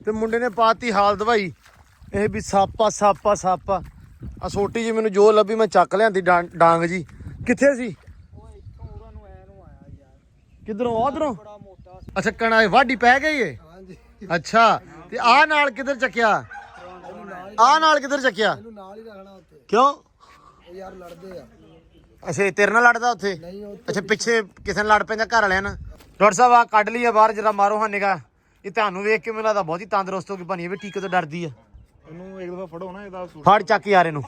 ਤੇ ਮੁੰਡੇ ਨੇ ਪਾਤੀ ਹਾਲ ਦਵਾਈ ਇਹ ਵੀ ਸੱਪ ਆ ਸੋਟੀ ਜੀ ਮੈਨੂੰ ਜੋ ਲੱਭੀ ਮੈਂ ਚੱਕ ਲਿਆਂਦੀ ਡਾਂਗ ਜੀ। ਕਿੱਥੇ ਸੀ? ਕਿੱਧਰੋਂ? ਉਧਰੋਂ? ਅੱਛਾ ਕਣਾ ਵਾਢੀ ਪੈ ਗਈ ਏ। ਅੱਛਾ ਤੇ ਆਹ ਨਾਲ ਕਿੱਧਰ ਚੱਕਿਆ? ਆਹ ਨਾਲ ਕਿੱਧਰ ਚੱਕਿਆ? ਕਿਉਂ ਯਾਰ ਲੜਦੇ ਆ। ਅੱਛਾ ਤੇਰੇ ਨਾਲ ਲੜਦਾ ਉੱਥੇ? ਅੱਛਾ ਪਿੱਛੇ ਕਿਸੇ ਨਾਲ ਲੜ ਪੈਂਦਾ ਘਰ ਵਾਲਿਆਂ ਨਾਲ। ਡਾਕਟਰ ਸਾਹਿਬ ਆ ਕੱਢ ਲਈ ਆ ਬਾਹਰ ਜਰਾ ਮਾਰੋ ਹਾਂ ਨਿਗਾਹ। ਇਹ ਤੁਹਾਨੂੰ ਵੇਖ ਕੇ ਮੈਨੂੰ ਲੱਗਦਾ ਬਹੁਤ ਹੀ ਤੰਦਰੁਸਤ ਹੋ ਗਈ ਬਣੀ ਵੀ ਟੀਕੇ ਤੋਂ ਡਰਦੀ ਆ। ਇਹਨੂੰ ਇੱਕ ਦਫਾ ਫੜੋ ਨਾ ਇਹਦਾ ਫੜ ਚੱਕ ਯਾਰ ਇਹਨੂੰ।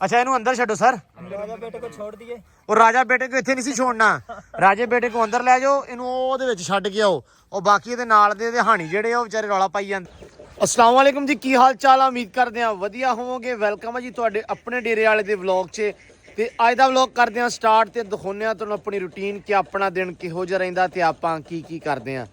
ਅੱਛਾ ਇਹਨੂੰ ਅੰਦਰ ਛੱਡੋ ਸਰ। ਰਾਜਾ ਬੇਟੇ ਕੋ ਛੋੜ ਦਈਏ। ਉਹ ਰਾਜਾ ਬੇਟੇ ਕੋ ਇੱਥੇ ਨਹੀਂ ਸੀ ਛੋੜਨਾ, ਰਾਜੇ ਬੇਟੇ ਕੋ ਅੰਦਰ ਲੈ ਜਾਓ ਇਹਨੂੰ, ਉਹਦੇ ਵਿੱਚ ਛੱਡ ਕੇ ਆਓ। ਉਹ ਬਾਕੀ ਇਹਦੇ ਨਾਲ ਦੇ ਹਾਣੀ ਜਿਹੜੇ ਆ ਉਹ ਵਿਚਾਰੇ ਰੌਲਾ ਪਾਈ ਜਾਂਦੇ। अस्सलाम वालेकुम जी, की हाल चाल? उम्मीद करते हैं वधिया होवोगे। वेलकम है जी तुहाडे अपने डेरे वाले दे व्लॉग च। ते अज दा व्लॉग करते हैं स्टार्ट ते दिखाने आ तुहानूं अपनी रूटीन कि अपना दिन किहो जिहा रहिंदा ते आपां की करदे आ।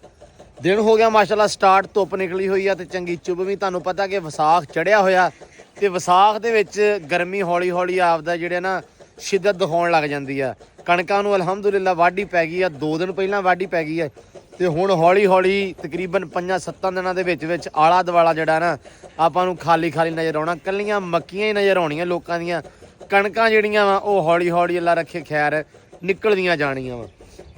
दिन हो गया माशाल्लाह स्टार्ट, धुप्प निकली हुई है ते चंगी चुभ भी। तुहानूं पता कि विसाख चढ़िया होया ते विसाख दे विच गर्मी हौली हौली आपदा जिहड़े ना शिद्दत दिखाउण लग जांदी आ। कणकां नूं अलहमदुलिल्लाह वाढी पै गई है, 2 दिन पहिलां वाढी पै गई है ਤੇ ਹੁਣ ਹੌਲੀ ਹੌਲੀ ਤਕਰੀਬਨ 5-7 ਦਿਨਾਂ ਦੇ ਵਿੱਚ ਆਲਾ ਦਵਾਲਾ ਜਿਹੜਾ ਨਾ ਆਪਾਂ ਨੂੰ ਖਾਲੀ ਨਜ਼ਰ ਆਉਣਾ। ਕੱਲੀਆਂ ਮੱਕੀਆਂ ਹੀ ਨਜ਼ਰ ਆਉਣੀਆਂ ਲੋਕਾਂ ਦੀਆਂ। ਕਣਕਾਂ ਜਿਹੜੀਆਂ ਵਾ ਉਹ ਹੌਲੀ ਹੌਲੀ ਅੱਲਾ ਰੱਖੇ ਖੈਰ ਨਿਕਲਦੀਆਂ ਜਾਣੀਆਂ ਵਾ।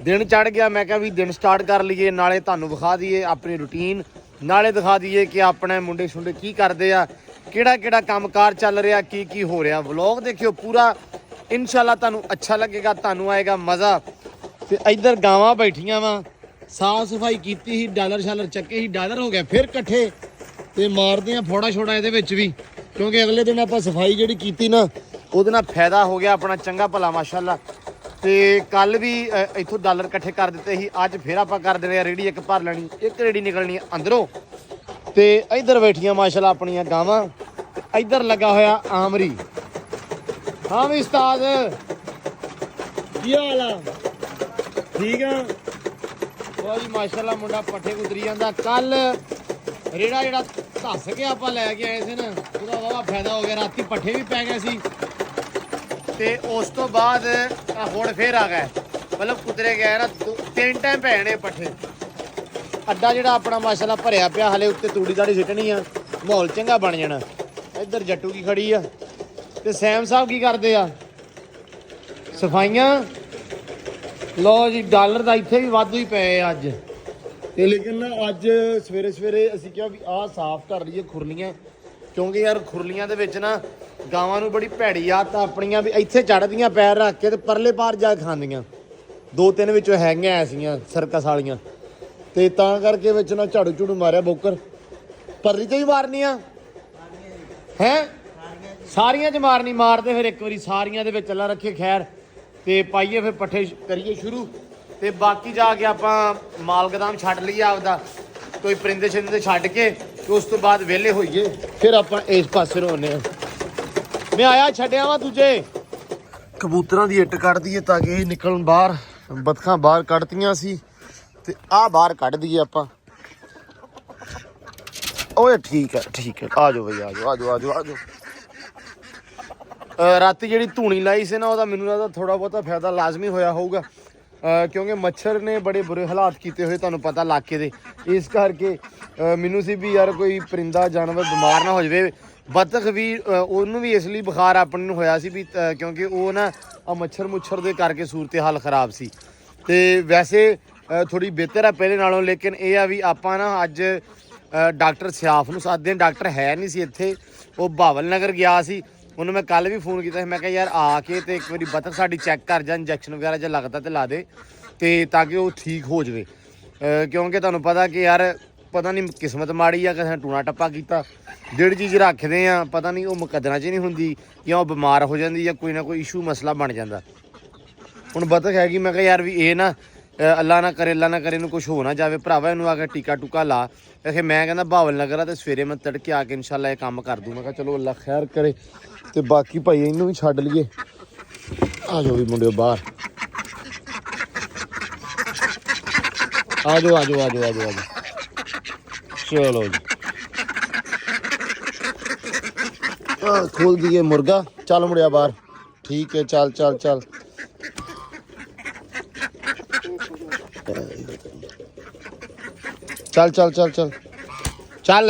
ਦਿਨ ਚੜ ਗਿਆ, ਮੈਂ ਕਿਹਾ ਵੀ ਦਿਨ ਸਟਾਰਟ ਕਰ ਲਈਏ, ਨਾਲੇ ਤੁਹਾਨੂੰ ਵਿਖਾ ਦਈਏ ਆਪਣੀ ਰੂਟੀਨ, ਨਾਲੇ ਦਿਖਾ ਦਈਏ ਕਿ ਆਪਣੇ ਮੁੰਡੇ ਛੁੰਡੇ ਕੀ ਕਰਦੇ ਆ, ਕਿਹੜਾ ਕੰਮਕਾਰ ਚੱਲ ਰਿਹਾ, ਕੀ ਹੋ ਰਿਹਾ। ਵਲੌਗ ਦੇਖਿਓ ਪੂਰਾ, ਇਨਸ਼ਾਅੱਲਾ ਤੁਹਾਨੂੰ ਅੱਛਾ ਲੱਗੇਗਾ, ਤੁਹਾਨੂੰ ਆਏਗਾ ਮਜ਼ਾ। ਤੇ ਇੱਧਰ ਗਾਵਾਂ ਬੈਠੀਆਂ ਵਾ, ਸਾਫ ਸਫਾਈ ਕੀਤੀ ਸੀ, ਡਾਲਰ ਸ਼ਾਲਰ ਚੱਕੇ ਸੀ, ਡਾਲਰ ਹੋ ਗਿਆ ਫਿਰ ਇਕੱਠੇ ਤੇ ਮਾਰਦੇ ਆ ਫੋੜਾ ਛੋੜਾ ਇਹਦੇ ਵਿੱਚ ਵੀ, ਕਿਉਂਕਿ ਅਗਲੇ ਦਿਨ ਆਪਾਂ ਸਫਾਈ ਜਿਹੜੀ ਕੀਤੀ ਨਾ ਉਹਦੇ ਨਾਲ ਫਾਇਦਾ ਹੋ ਗਿਆ ਆਪਣਾ ਚੰਗਾ ਭਲਾ ਮਾਸ਼ਾਅੱਲਾ। ਤੇ ਕੱਲ ਵੀ ਇੱਥੋਂ ਡਾਲਰ ਇਕੱਠੇ ਕਰ ਦਿੱਤੇ ਸੀ, ਅੱਜ ਫਿਰ ਆਪਾਂ ਕਰ ਦੇਣੇ ਆ ਰੇੜੀ ਇੱਕ ਭਰ ਲੈਣੀ, ਇੱਕ ਰੇੜੀ ਨਿਕਲਣੀ ਅੰਦਰੋਂ। ਤੇ ਇੱਧਰ ਬੈਠੀਆਂ ਮਾਸ਼ਾਅੱਲਾ ਆਪਣੀਆਂ ਗਾਵਾਂ, ਇੱਧਰ ਲੱਗਾ ਹੋਇਆ ਆਮਰੀ। ਹਾਂ ਵੀ ਉਸਤਾਦ ਕੀ ਹਾਲ ਆ? ਠੀਕ ਆ ਜੀ ਮਾਸ਼ਾਅੱਲਾ। ਮੁੰਡਾ ਪੱਠੇ ਕੁਤਰੀ ਜਾਂਦਾ। ਕੱਲ ਰੇੜਾ ਜਿਹੜਾ ਧੱਸ ਕੇ ਆਪਾਂ ਲੈ ਕੇ ਆਏ ਸੀ ਨਾ ਉਹਦਾ ਵਾਵਾ ਫਾਇਦਾ ਹੋ ਗਿਆ। ਰਾਤੀ ਪੱਠੇ ਵੀ ਪੈ ਗਏ ਸੀ ਤੇ ਉਸ ਤੋਂ ਬਾਅਦ ਹੁਣ ਫੇਰ ਆ ਗਏ, ਮਤਲਬ ਕੁਤਰੇ ਗਏ ਨਾ 3 ਟਾਈਮ ਪੈਣੇ ਪੱਠੇ। ਅੱਡਾ ਜਿਹੜਾ ਆਪਣਾ ਮਾਸ਼ਾਅੱਲਾ ਭਰਿਆ ਪਿਆ, ਹਲੇ ਉੱਤੇ ਤੂੜੀ ਦਾੜੀ ਸਿੱਟਣੀ ਆ, ਮਾਹੌਲ ਚੰਗਾ ਬਣ ਜਾਣਾ। ਇੱਧਰ ਜੱਟੂ ਕੀ ਖੜੀ ਆ ਤੇ ਸੈਮ ਸਾਹਿਬ ਕੀ ਕਰਦੇ ਆ? ਸਫਾਈਆਂ। ਲਓ ਜੀ ਡਾਲਰ ਦਾ ਇੱਥੇ ਵੀ ਵਾਧੂ ਹੀ ਪਏ ਅੱਜ ਤੇ, ਲੇਕਿਨ ਨਾ ਅੱਜ ਸਵੇਰੇ ਅਸੀਂ ਕਿਹਾ ਵੀ ਆਹ ਸਾਫ਼ ਕਰ ਲਈਏ ਖੁਰਲੀਆਂ, ਕਿਉਂਕਿ ਯਾਰ ਖੁਰਲੀਆਂ ਦੇ ਵਿੱਚ ਨਾ ਗਾਵਾਂ ਨੂੰ ਬੜੀ ਭੈੜੀ ਆਦਤ ਆਪਣੀਆਂ ਵੀ ਇੱਥੇ ਚੜ੍ਹਦੀਆਂ ਪੈਰ ਰੱਖ ਕੇ ਤੇ ਪਰਲੇ ਪਾਰ ਜਾ ਕੇ ਖਾਂਦੀਆਂ। 2-3 ਵਿੱਚੋਂ ਹੈਗੀਆਂ ਐਸੀਆਂ ਸਰਕਸ ਵਾਲੀਆਂ, ਤੇ ਤਾਂ ਕਰਕੇ ਵਿੱਚ ਨਾ ਝਾੜੂ ਮਾਰਿਆ ਬੋਕਰ। ਪਰਲੀ ਤੇ ਵੀ ਮਾਰਨੀ ਆ ਹੈ, ਸਾਰੀਆਂ 'ਚ ਮਾਰਨੀ। ਮਾਰਦੇ ਫਿਰ ਇੱਕ ਵਾਰੀ ਸਾਰੀਆਂ ਦੇ ਵਿੱਚ ਅੱਲਾ ਰੱਖੇ ਖੈਰ ਤੇ ਪਾਈਏ ਫਿਰ ਪੱਠੇ ਕਰੀਏ ਸ਼ੁਰੂ। ਤੇ ਬਾਕੀ ਜਾ ਕੇ ਆਪਾਂ ਮਾਲ ਗਦਾਮ ਛੱਡ ਲਈਏ ਆਪਦਾ, ਕੋਈ ਪਰਿੰਦੇ ਛਿੰਦੇ ਛੱਡ ਕੇ ਤੇ ਉਸ ਤੋਂ ਬਾਅਦ ਵਿਹਲੇ ਹੋਈਏ, ਫਿਰ ਆਪਾਂ ਇਸ ਪਾਸੇ ਨੂੰ ਆਉਂਦੇ ਹਾਂ। ਮੈਂ ਆਇਆ ਛੱਡਿਆ ਵਾ ਦੂਜੇ ਕਬੂਤਰਾਂ ਦੀ ਇੱਟ ਕੱਢ ਦਈਏ ਤਾਂ ਕਿ ਇਹ ਨਿਕਲਣ ਬਾਹਰ। ਬਤਖਾਂ ਬਾਹਰ ਕੱਢਤੀਆਂ ਸੀ ਤੇ ਆਹ ਬਾਹਰ ਕੱਢ ਦਈਏ ਆਪਾਂ। ਓਏ ਠੀਕ ਹੈ ਆ ਜਾਓ ਬਈ, ਆ ਜਾਓ। ਰਾਤੀ ਜਿਹੜੀ ਧੂਣੀ ਲਾਈ ਸੀ ਨਾ ਉਹਦਾ ਮੈਨੂੰ ਲੱਗਦਾ ਥੋੜਾ ਬਹੁਤਾ ਫਾਇਦਾ ਲਾਜ਼ਮੀ ਹੋਇਆ ਹੋਊਗਾ, ਕਿਉਂਕਿ ਮੱਛਰ ਨੇ ਬੜੇ ਬੁਰੇ ਹਾਲਾਤ ਕੀਤੇ ਹੋਏ ਤੁਹਾਨੂੰ ਪਤਾ ਇਲਾਕੇ ਦੇ। ਇਸ ਕਰਕੇ ਮੈਨੂੰ ਸੀ ਵੀ ਯਾਰ ਕੋਈ ਪਰਿੰਦਾ ਜਾਨਵਰ ਬਿਮਾਰ ਨਾ ਹੋ ਜਾਵੇ। ਬਤਖ ਵੀ ਉਹਨੂੰ ਵੀ ਇਸ ਲਈ ਬੁਖਾਰ ਆਪਣੇ ਨੂੰ ਹੋਇਆ ਸੀ ਵੀ ਕਿਉਂਕਿ ਉਹ ਨਾ ਆ ਮੱਛਰ ਦੇ ਕਰਕੇ ਸੂਰਤ ਹਾਲ ਖਰਾਬ ਸੀ। ਤੇ ਵੈਸੇ ਥੋੜੀ ਬਿਹਤਰ ਆ ਪਹਿਲੇ ਨਾਲੋਂ, ਲੇਕਿਨ ਇਹ ਆ ਵੀ ਆਪਾਂ ਨਾ ਅੱਜ ਡਾਕਟਰ ਸਿਆਫ ਨੂੰ ਸੱਦਦੇ ਹਾਂ। ਡਾਕਟਰ ਹੈ ਨਹੀਂ ਸੀ ਇੱਥੇ, ਉਹ ਬਾਵਲ ਨਗਰ ਗਿਆ ਸੀ। ਉਹਨੂੰ ਮੈਂ ਕੱਲ ਵੀ ਫੋਨ ਕੀਤਾ ਸੀ, ਮੈਂ ਕਿਹਾ ਯਾਰ ਆ ਕੇ ਤੇ ਇੱਕ ਵਾਰੀ ਬਤਖ ਸਾਡੀ ਚੈੱਕ ਕਰ ਜਾ, ਇੰਜੈਕਸ਼ਨ ਵਗੈਰਾ ਜੇ ਲੱਗਦਾ ਤੇ ਲਾ ਦੇ ਤੇ ਤਾਂ ਕਿ ਉਹ ਠੀਕ ਹੋ ਜਾਵੇ। ਕਿਉਂਕਿ ਤੁਹਾਨੂੰ ਪਤਾ ਕਿ ਯਾਰ ਪਤਾ ਨਹੀਂ ਕਿਸਮਤ ਮਾੜੀ ਆ, ਕਿਸੇ ਨੇ ਟੂਣਾ ਟੱਪਾ ਕੀਤਾ। ਜਿਹੜੀ ਚੀਜ਼ ਰੱਖਦੇ ਆ ਪਤਾ ਨਹੀਂ ਉਹ ਮੁਕੱਦਰਾਂ 'ਚ ਨਹੀਂ ਹੁੰਦੀ ਜਾਂ ਉਹ ਬਿਮਾਰ ਹੋ ਜਾਂਦੀ ਜਾਂ ਕੋਈ ਨਾ ਕੋਈ ਇਸ਼ੂ ਮਸਲਾ ਬਣ ਜਾਂਦਾ। ਹੁਣ ਬਤਖ ਹੈਗੀ, ਮੈਂ ਕਿਹਾ ਯਾਰ ਵੀ ਇਹ ਨਾ ਅੱਲਾ ਨਾ ਕਰੇ ਇਹਨੂੰ ਕੁਛ ਹੋ ਨਾ ਜਾਵੇ ਭਰਾਵਾ, ਇਹਨੂੰ ਆ ਕੇ ਟੀਕਾ ਟੂਕਾ ਲਾ। ਵੈਸੇ ਮੈਂ ਕਹਿੰਦਾ ਬਾਵਲ ਨਗਰ ਆ ਤੇ ਸਵੇਰੇ ਮੈਂ ਤੜਕੇ ਆ ਕੇ ਇਨਸ਼ਾਅੱਲਾ ਇਹ ਕੰਮ ਕਰ ਦੂੰ। ਮੈਂ ਕਿਹਾ ਚਲੋ ਅੱਲਾ ਖੈਰ ਕਰੇ ਤੇ ਬਾਕੀ ਭਾਈ ਇਹਨੂੰ ਵੀ ਛੱਡ ਲਈਏ। ਆ ਜਾਓ ਵੀ ਮੁੰਡਿਓ ਬਾਹਰ, ਆ ਜਾਓ। ਚਲੋ ਜੀ ਖੋਲ ਦਈਏ ਮੁਰਗਾ। ਚੱਲ ਮੁੜਿਆ ਬਾਹਰ, ਠੀਕ ਹੈ ਚੱਲ ਚੱਲ। ਚੱਲ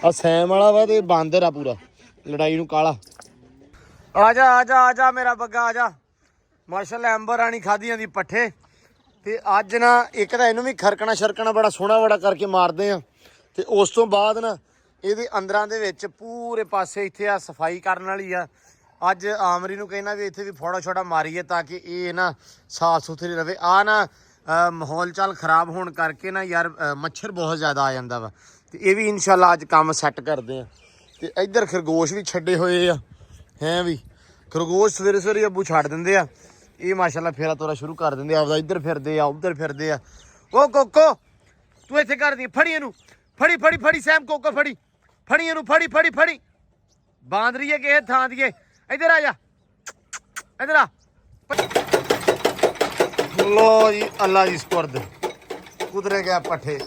ਆ ਸੈਮ ਵਾਲਾ ਵਾ ਤੇ ਬਾਂਦਰ ਆ ਪੂਰਾ ਲੜਾਈ ਨੂੰ ਕਾਲਾ। ਆ ਜਾ ਆ ਜਾ ਆ ਜਾ ਮੇਰਾ ਬੱਗਾ ਆ ਜਾ। ਮਾਰਸ਼ਲ ਐਂਬਰ ਆਣੀ ਖਾਦੀ ਜਾਂਦੀ ਪੱਠੇ ਤੇ ਅੱਜ ਨਾ ਇੱਕ ਤਾਂ ਇਹਨੂੰ ਵੀ ਖਰਕਣਾ ਸ਼ਰਕਣਾ ਬੜਾ ਸੋਹਣਾ ਬੜਾ ਕਰਕੇ ਮਾਰਦੇ ਆ ਤੇ ਉਸ ਤੋਂ ਬਾਅਦ ਨਾ ਇਹਦੇ ਅੰਦਰਾਂ ਦੇ ਵਿੱਚ ਪੂਰੇ ਪਾਸੇ ਇੱਥੇ ਆ ਸਫਾਈ ਕਰਨ ਵਾਲੀ ਆ। ਅੱਜ ਆਮਰੀ ਨੂੰ ਕਹਿਣਾ ਵੀ ਇੱਥੇ ਵੀ ਫੋੜਾ ਛੋੜਾ ਮਾਰੀਏ ਤਾਂ ਕਿ ਇਹ ਨਾ ਸਾਫ ਸੁਥਰੀ ਰਵੇ। ਆ ਨਾ ਮਾਹੌਲ ਚਾਲ ਖਰਾਬ ਹੋਣ ਕਰਕੇ ਨਾ ਯਾਰ ਮੱਛਰ ਬਹੁਤ ਜ਼ਿਆਦਾ ਆ ਜਾਂਦਾ ਵਾ ਤੇ ਇਹ ਵੀ ਇਨਸ਼ਾਅੱਲਾ ਅੱਜ ਕੰਮ ਸੈੱਟ ਕਰਦੇ ਆ। ਤੇ ਇੱਧਰ ਖਰਗੋਸ਼ ਵੀ ਛੱਡੇ ਹੋਏ ਆ ਹੈ ਵੀ ਖਰਗੋਸ਼ ਸਵੇਰੇ ਸਵੇਰੇ ਅੱਬੂ ਛੱਡ ਦਿੰਦੇ ਆ। ਇਹ ਮਾਸ਼ਾਅੱਲਾ ਫੇਰਾ ਤੋਰਾ ਸ਼ੁਰੂ ਕਰ ਦਿੰਦੇ ਆ ਆਪਦਾ ਇੱਧਰ ਫਿਰਦੇ ਆ ਉੱਧਰ ਫਿਰਦੇ ਆ। ਉਹ ਕੋਕੋ ਤੂੰ ਇੱਥੇ ਕਰਦੀ ਫੜੀ ਇਹਨੂੰ ਫੜੀ ਫੜੀ ਫੜੀ ਸੈਮ ਕੋਕੋ ਫੜੀ ਫੜੀ ਇਹਨੂੰ ਫੜੀ ਫੜੀ ਫੜੀ ਬਾਂਧ ਰਹੀ ਹੈ ਕਿਸੇ ਥਾਂ ਦੀਏ। ਇੱਧਰ ਆ ਜਾ ਇੱਧਰ ਆ। ਲੋ ਜੀ ਅੱਲਾ ਜੀ ਸਪੁਰਦ ਕੁਦਰੇ ਗਿਆ ਪੱਠੇ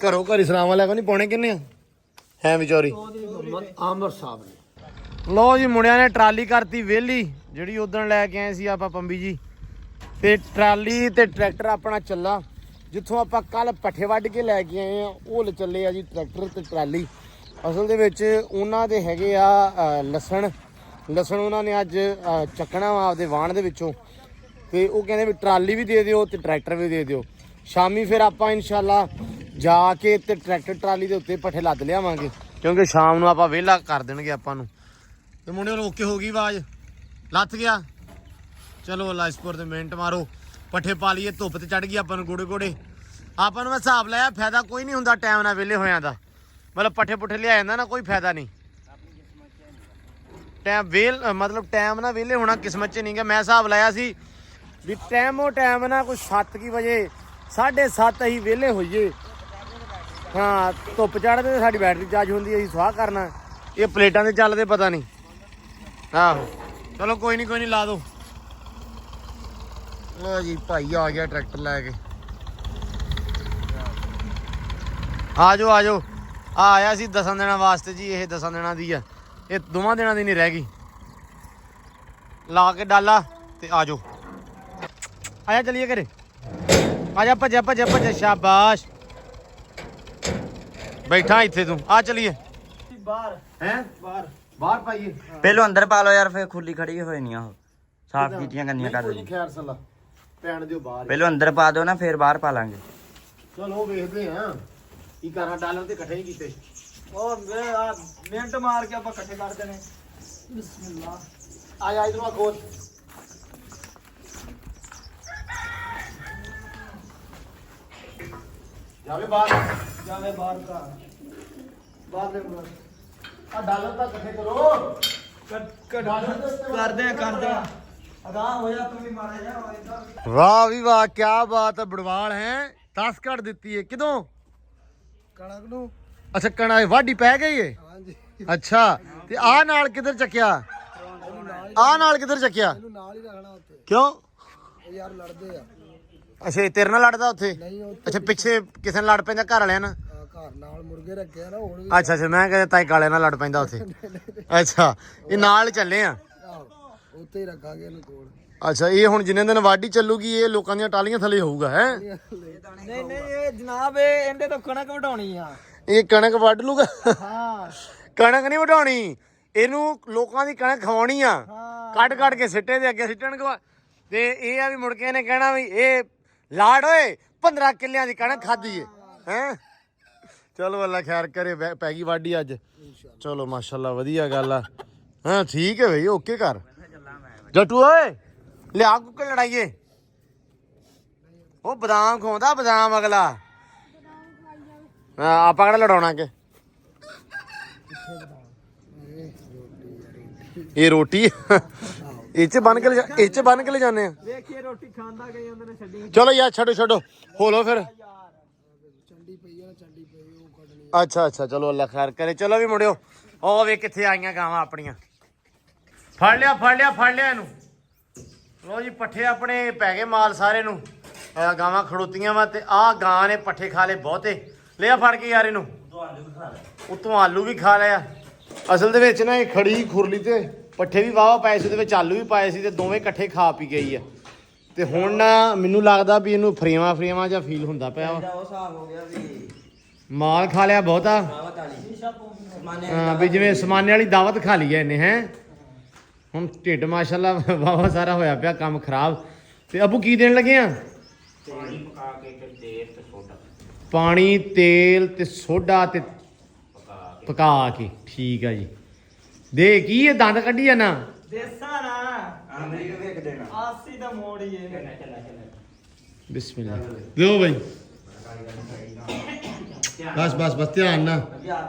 ਘਰੋਂ ਘਰੀ ਸਲਾਮ ਲੈ ਕੋ ਨਹੀਂ ਪਾਉਣੇ ਕਿੰਨੇ ਆ ਹੈ ਵਿਚੋਰੀ ਆਮਰ ਸਾਹਿਬ ਨੇ। ਲੋ ਜੀ ਮੁੰਡਿਆਂ ਨੇ ਟਰਾਲੀ ਕਰਤੀ ਵਿਹਲੀ ਜਿਹੜੀ ਉਦਣ ਲੈ ਕੇ ਆਏ ਸੀ ਆਪਾਂ ਪੰਬੀ ਜੀ ਤੇ ਟਰਾਲੀ ਤੇ ਟਰੈਕਟਰ ਆਪਣਾ ਚੱਲਾ। ਜਿੱਥੋਂ ਆਪਾਂ ਕੱਲ ਪੱਠੇ ਵੱਢ ਕੇ ਲੈ ਕੇ ਆਏ ਆ ਉਹ ਚੱਲੇ ਆ ਜੀ ਟਰੈਕਟਰ ਤੇ ਟਰਾਲੀ। ਅਸਲ ਦੇ ਵਿੱਚ ਉਹਨਾਂ ਦੇ ਹੈਗੇ ਆ ਲਸਣ ਉਹਨਾਂ ਨੇ ਅੱਜ ਚੱਕਣਾ ਵਾ ਆਪਦੇ ਵਾਹਣ ਦੇ ਵਿੱਚੋਂ ਤੇ ਉਹ ਕਹਿੰਦੇ ਵੀ ਟਰਾਲੀ ਵੀ ਦੇ ਦਿਓ ਤੇ ਟਰੈਕਟਰ ਵੀ ਦੇ ਦਿਓ। ਸ਼ਾਮੀ ਫਿਰ ਆਪਾਂ ਇਨਸ਼ਾਅੱਲਾ ਜਾ ਕੇ ਤੇ ਟਰੈਕਟਰ ਟਰਾਲੀ ਦੇ ਉੱਤੇ ਪੱਠੇ ਲੱਦ ਲਿਆਵਾਂਗੇ ਕਿਉਂਕਿ ਸ਼ਾਮ ਨੂੰ ਆਪਾਂ ਵਿਹਲਾ ਕਰ ਦੇਣਗੇ ਆਪਾਂ ਨੂੰ। ਤੇ ਮੁੰਡੇ ਨੂੰ ਓਕੇ ਹੋ ਗਈ ਆਵਾਜ਼ ਲੱਥ ਗਿਆ। ਚਲੋ ਅੱਲਾ ਇਸਪੁਰ ਤੇ ਮਿੰਟ ਮਾਰੋ ਪੱਠੇ ਪਾ ਲਈਏ। ਧੁੱਪ ਤੇ ਚੜ ਗਈ ਆਪਾਂ ਨੂੰ ਗੋੜੇ ਗੋੜੇ। ਆਪਾਂ ਨੂੰ ਮੈਂ ਹਿਸਾਬ ਲਾਇਆ ਫਾਇਦਾ ਕੋਈ ਨਹੀਂ ਹੁੰਦਾ ਟਾਈਮ ਨਾਲ ਵਿਹਲੇ ਹੋਇਆਂ ਦਾ ਮਤਲਬ ਪੱਠੇ ਪੁੱਠੇ ਲਿਆ ਜਾਂਦਾ ਨਾ ਕੋਈ ਫਾਇਦਾ ਨਹੀਂ। ਟਾਈਮ ਟਾਈਮ ਨਾਲ ਵਿਹਲੇ ਹੋਣਾ ਕਿਸਮਤ 'ਚ ਨਹੀਂ ਗਾ। ਮੈਂ ਹਿਸਾਬ ਲਾਇਆ ਸੀ ਵੀ ਟਾਈਮ ਨਾ ਕੋਈ 7 ਕੀ ਵਜੇ 7:30 ਅਸੀਂ ਵਿਹਲੇ ਹੋਈਏ। ਹਾਂ ਧੁੱਪ ਚੜ੍ਹਦੇ ਤੇ ਸਾਡੀ ਬੈਟਰੀ ਚਾਰਜ ਹੁੰਦੀ ਅਸੀਂ ਸਵਾਹ ਕਰਨਾ। ਇਹ ਪਲੇਟਾਂ ਤੇ ਚੱਲਦੇ ਪਤਾ ਨਹੀਂ। ਆਹੋ ਚਲੋ ਕੋਈ ਨਹੀਂ ਲਾ ਦੋ। ਲੋ ਜੀ ਭਾਈ ਆ ਗਿਆ ਟਰੈਕਟਰ ਲੈ ਕੇ। ਆ ਜਾਓ ਆਇਆ ਸੀ 10 ਦਿਨਾਂ ਵਾਸਤੇ ਜੀ। ਇਹ 10 ਦਿਨਾਂ ਦੀ ਆ ਇਹ 2 ਦਿਨਾਂ ਦੀ ਨਹੀਂ ਰਹਿ ਗਈ। ਲਾ ਕੇ ਡਾਲਾ ਤੇ ਆ ਜਾਓ ਆਇਆ ਚਲੀਏ ਘਰੇ ਆ ਜਾ ਭੱਜਿਆ ਸ਼ਾਬਾਸ਼ ਬੈਠਾ ਇੱਥੇ ਤੂੰ ਆ ਚਲੀਏ ਬਾਹਰ ਹੈ ਬਾਹਰ ਪਾਈਏ। ਪਹਿਲੋਂ ਅੰਦਰ ਪਾ ਲਓ ਯਾਰ ਫੇਰ ਖੁੱਲੀ ਖੜੀ ਹੋਏ ਨਹੀਂ ਉਹ ਸਾਫ ਕੀਤੀਆਂ ਗੰਦੀਆਂ ਕਰ ਦਿਓ। ਖੈਰ ਸੱਲਾ ਪੈਣ ਦਿਓ ਬਾਹਰ। ਪਹਿਲੋਂ ਅੰਦਰ ਪਾ ਦਿਓ ਨਾ ਫੇਰ ਬਾਹਰ ਪਾ ਲਾਂਗੇ। ਚਲੋ ਵੇਖਦੇ ਆ ਕੀ ਕਰਾਂ ਡਾਲਰ ਤੇ ਇਕੱਠੇ ਨਹੀਂ ਕੀਤੇ। ਉਹ ਮਿੰਟ ਮਾਰ ਕੇ ਆਪਾਂ ਇਕੱਠੇ ਕਰ ਦੇਣੇ। ਬਿਸਮਿਲ੍ਲਾ ਆ ਜਾ ਇਧਰੋਂ ਖੋਲ ਜਾਵੇ ਬਾਹਰ ਬਾਹਰ ਦੇ ਆ ਡਾਲਰ ਤਾਂ ਇਕੱਠੇ ਕਰੋ। ਕਰਦੇ ਆ ਅਗਾਹ ਹੋ ਜਾ ਤੂੰ ਵੀ ਮਾਰੇ ਜਾ ਇਦਾਂ। ਵਾਹ ਵੀ ਵਾਹ ਕੀ ਬਾਤ ਹੈ। ਬੜਵਾਲ ਹੈ 10 ਕੱਢ ਦਿੱਤੀ ਹੈ ਕਿਦੋਂ ਕਣਕ ਨੂੰ। ਅੱਛਾ ਕਣਾ ਵਾਢੀ ਪੈ ਗਈ ਏ। ਹਾਂਜੀ ਅੱਛਾ ਤੇ ਆ ਨਾਲ ਕਿੱਧਰ ਚੱਕਿਆ ਆ ਨਾਲ ਕਿੱਧਰ ਚੱਕਿਆ ਇਹਨੂੰ ਨਾਲ ਹੀ ਰੱਖਣਾ ਉੱਥੇ। ਕਿਉਂ ਉਹ ਯਾਰ ਲੜਦੇ ਆ। ਅੱਛਾ ਤੇਰੇ ਨਾਲ ਲੜਦਾ ਉੱਥੇ। ਨਹੀਂ ਉਹ ਅੱਛਾ ਪਿੱਛੇ ਕਿਸੇ ਨਾਲ ਲੜ ਪੈਂਦਾ ਘਰ ਵਾਲਿਆਂ ਨਾਲ। ਘਰ ਨਾਲ ਮੁਰਗੇ ਰੱਖੇ ਆ ਨਾ ਹੁਣ ਵੀ। ਅੱਛਾ ਮੈਂ ਕਹਿੰਦਾ ਤਾਈ ਕਾਲੇ ਨਾਲ ਲੜ ਪੈਂਦਾ ਉੱਥੇ। ਅੱਛਾ ਇਹ ਨਾਲ ਚੱਲੇ ਆ। ਆਹੋ ਉੱਥੇ ਹੀ ਰੱਖਾਂਗੇ ਇਹਨੂੰ ਕੋਲ। ਅੱਛਾ ਇਹ ਹੁਣ ਜਿੰਨੇ ਦਿਨ ਵਾਢੀ ਚੱਲੂਗੀ ਇਹ ਲੋਕਾਂ ਦੀਆਂ ਟਾਲੀਆਂ ਥੱਲੇ ਹੋਊਗਾ ਹੈ। ਨਹੀਂ ਇਹ ਜਨਾਬ ਇਹ ਇਹਦੇ ਤੋਂ ਕਣਕ ਵਢਾਉਣੀ ਆ। ਇਹ ਕਣਕ ਵੱਢ ਲੂਗਾ। ਹਾਂ ਕਣਕ ਨਹੀਂ ਵਢਾਉਣੀ ਇਹਨੂੰ ਲੋਕਾਂ ਦੀ ਕਣਕ ਖਵਾਉਣੀ ਆ। ਹਾਂ ਕੱਢ ਕੇ ਸਿੱਟੇ ਦੇ ਅੱਗੇ ਸਿੱਟਣ ਤੇ ਇਹ ਆ ਵੀ ਮੁੜ ਕੇ ਇਹਨੇ ਕਹਿਣਾ ਵੀ ਇਹ ਲਾੜ ਓਏ 15 ਕਿੱਲਿਆਂ ਦੀ ਕਣਕ ਖਾਧੀ ਏ ਹੈ। ਚਲੋ ਅੱਲਾ ਖੈਰ ਕਰੇ ਪੈ ਗਈ ਵਾਢੀ ਅੱਜ। ਚਲੋ ਮਾਸ਼ਾਅੱਲਾ ਵਧੀਆ ਗੱਲ ਆ। ਹਾਂ ਠੀਕ ਹੈ ਬਈ ਓਕੇ ਕਰ ਜੱਟੂ ਓਏ ਲਿਆ ਕੁੱਕੜ ਲੜਾਈਏ। ਉਹ ਬਦਾਮ ਖਵਾਉਂਦਾ ਬਦਾਮ ਅਗਲਾ। ਆਪਾਂ ਕਿਹੜਾ ਲੜਾਉਣਾ ਕਿ ਇਹ ਰੋਟੀ ਇਹ ਚ ਬੰਨ ਕੇ ਲੈ ਜਾਂਦੇ ਆ। ਵੇਖੀਏ ਰੋਟੀ ਖਾਂਦਾ ਗਈ ਉਹਨਾਂ ਨੇ ਛੱਡੀ। ਚਲੋ ਯਾਰ ਛੱਡੋ ਹੋਲੋ ਫਿਰ। ਚੰਡੀ ਪਈ ਆ ਚੰਡੀ ਪਈ ਉਹ ਕੱਢਣੀ। ਅੱਛਾ ਚਲੋ ਅੱਲਾ ਖੈਰ ਕਰੇ। ਚਲੋ ਵੀ ਮੁੜਿਓ ਉਹ ਵੇ ਕਿੱਥੇ ਆਈਆਂ ਗਾਵਾਂ ਆਪਣੀਆਂ। ਫੜ ਲਿਆ ਇਹਨੂੰ। ਲੋ ਜੀ ਪੱਠੇ ਆਪਣੇ ਪੈ ਗਏ ਮਾਲ ਸਾਰੇ ਨੂੰ। ਗਾਵਾਂ ਖੜੋਤੀਆਂ ਵਾ ਤੇ ਆਹ ਗਾਂ ਨੇ ਪੱਠੇ ਖਾ ਲਏ ਬਹੁਤੇ। ਲਿਆ ਫੜ ਕੇ ਯਾਰ ਇਹਨੂੰ। ਉਤੋਂ ਆਲੂ ਵੀ ਖਾ ਲਿਆ। ਅਸਲ ਦੇ ਵਿੱਚ ਨਾ ਇਹ ਖੜੀ ਖੁਰਲੀ ਤੇ ਪੱਠੇ ਵੀ ਵਾਵਾ ਪਾਏ ਸੀ ਉਹਦੇ ਵਿੱਚ ਆਲੂ ਵੀ ਪਾਏ ਸੀ ਤੇ ਦੋਵੇਂ ਇਕੱਠੇ ਖਾ ਪੀ ਗਈ ਆ। ਤੇ ਹੁਣ ਨਾ ਮੈਨੂੰ ਲੱਗਦਾ ਵੀ ਇਹਨੂੰ ਫਰੇਵਾ ਜਾਂ ਫੀਲ ਹੁੰਦਾ ਪਿਆ ਵਾ। ਉਹ ਹਿਸਾਬ ਹੋ ਗਿਆ ਵੀ ਮਾਲ ਖਾ ਲਿਆ ਬਹੁਤਾ। ਹਾਂ ਵੀ ਜਿਵੇਂ ਸਮਾਨੇ ਵਾਲੀ ਦਾਵਤ ਖਾ ਲਈ ਐ ਇਹਨੇ ਹੈ। ਹੁਣ ਢਿੱਡ ਮਾਸ਼ਾਅੱਲਾ ਵਾਵਾ ਸਾਰਾ ਹੋਇਆ ਪਿਆ, ਕੰਮ ਖਰਾਬ। ਤੇ ਅਬੂ ਕੀ ਦੇਣ ਲੱਗੇ ਆ? ਪਾਣੀ ਤੇਲ ਤੇ ਸੋਡਾ ਤੇ ਪਕਾ ਕੇ। ਠੀਕ ਆ ਜੀ। ਦੇ ਕੀ ਇਹ ਦੰਦ ਕੱਢੀ ਆ ਨਾ ਦੇਸਾ ਨਾ ਆਮਰੀ ਨੂੰ ਵੇਖ ਦੇਣਾ 80 ਦਾ ਮੋੜ ਹੀ ਹੈ। ਬਿਸਮਿਲ੍ਲਾ ਦਿਓ ਬਾਈ। ਬਸ ਬਸ ਬਸ ਧਿਆਨ ਨਾਲ।